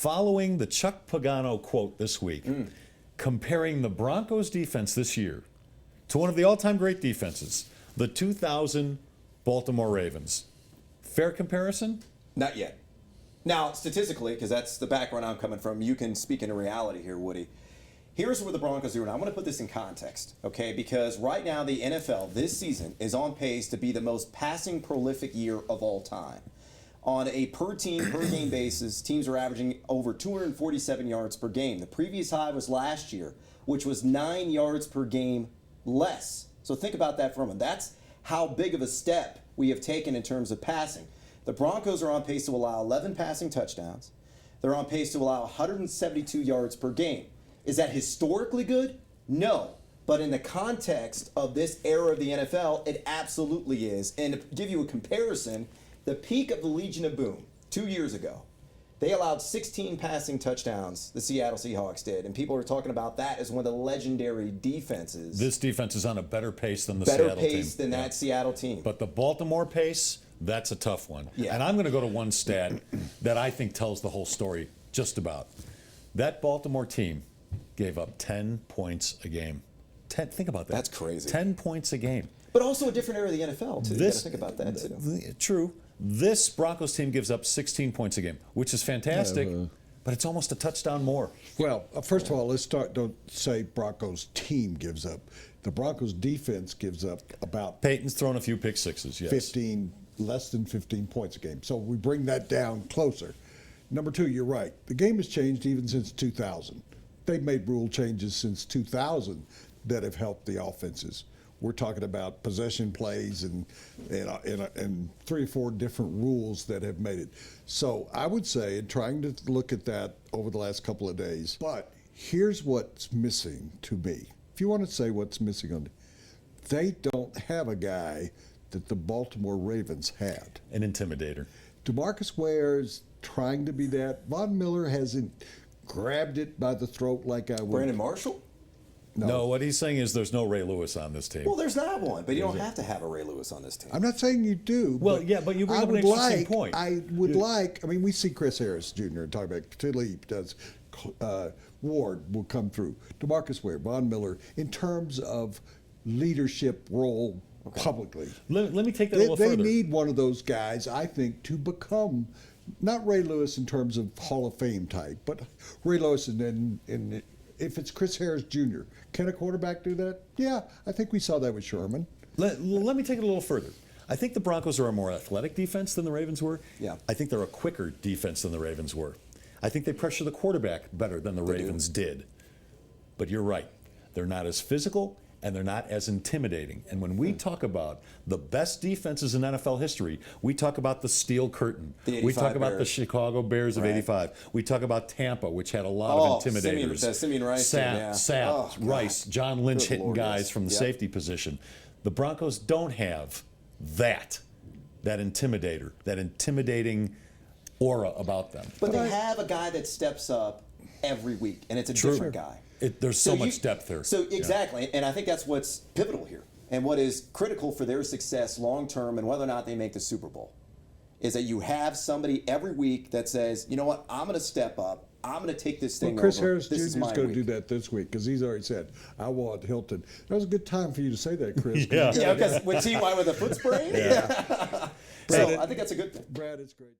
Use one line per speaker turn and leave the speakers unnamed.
following the Chuck Pagano quote this week, comparing the Broncos defense this year to one of the all-time great defenses, the 2000 Baltimore Ravens. Fair comparison?
Not yet. Now, statistically, because that's the background I'm coming from, you can speak into reality here, Woody. Here's where the Broncos are, and I want to put this in context, okay? Because right now, the NFL this season is on pace to be the most passing prolific year of all time. On a per-team, per-game basis, teams are averaging over 247 yards per game. The previous high was last year, which was 9 yards per game less. So think about that for a moment. That's how big of a step we have taken in terms of passing. The Broncos are on pace to allow 11 passing touchdowns. They're on pace to allow 172 yards per game. Is that historically good? No. But in the context of this era of the NFL, it absolutely is. And to give you a comparison, the peak of the Legion of Boom 2 years ago, they allowed 16 passing touchdowns, the Seattle Seahawks did. And people are talking about that as one of the legendary defenses.
This defense is on a better pace than the Seattle team.
Better pace than that Seattle team.
But the Baltimore pace, that's a tough one.
Yeah.
And I'm going to go to one stat that I think tells the whole story just about. That Baltimore team gave up 10 points a game. Think about that.
That's crazy.
10 points a game.
But also a different era of the NFL, too. You got to think about that, too.
True. This Broncos team gives up 16 points a game, which is fantastic, but it's almost a touchdown more.
Well, first of all, let's start. Don't say Broncos team gives up. The Broncos defense gives up about
Peyton's thrown a few pick sixes, yes.
15, less than 15 points a game. So we bring that down closer. Number two, you're right. The game has changed even since 2000. They've made rule changes since 2000 that have helped the offenses. We're talking about possession plays and 3 or 4 different rules that have made it. So I would say, in trying to look at that over the last couple of days, but here's what's missing to me. If you want to say what's missing on it, they don't have a guy that the Baltimore Ravens had.
An intimidator.
DeMarcus Ware's trying to be that. Von Miller hasn't grabbed it by the throat like I would.
Brandon Marshall?
No, what he's saying is there's no Ray Lewis on this team.
Well, there's not one, but you don't have to have a Ray Lewis on this team.
I'm not saying you do.
Well, yeah, but you bring up an interesting point.
I would like, I mean, we see Chris Harris Jr. and talk about Talib does, Ward will come through, DeMarcus Ware, Von Miller, in terms of leadership role publicly.
Let me take that a little further.
They need one of those guys, I think, to become, not Ray Lewis in terms of Hall of Fame type, but Ray Lewis in if it's Chris Harris Jr., can a quarterback do that? Yeah, I think we saw that with Sherman.
Let me take it a little further. I think the Broncos are a more athletic defense than the Ravens were.
Yeah.
I think they're a quicker defense than the Ravens were. I think they pressure the quarterback better than the Ravens did. But you're right. They're not as physical and they're not as intimidating. And when we talk about the best defenses in NFL history, we talk about the Steel Curtain. We talk about the Chicago Bears of '85. We talk about Tampa, which had a lot of intimidators.
Simeon Rice.
Sapp, Rice, John Lynch hitting guys from the
Yep.
safety position. The Broncos don't have that intimidator, that intimidating aura about them.
But they have a guy that steps up every week, and it's a different guy.
There's so much depth there.
So exactly, and I think that's what's pivotal here, and what is critical for their success long term, and whether or not they make the Super Bowl, is that you have somebody every week that says, you know what, I'm going to step up, I'm going to take this thing
Chris
over.
Harris Jr.
This
is
is my
going to
week.
do that this week because he's already said, I want Hilton. That was a good time for you to say that, Chris.
Yeah.
Yeah, because with T.Y. with a foot sprain?
Yeah.
So I think that's a good thing.
Brad, it's great.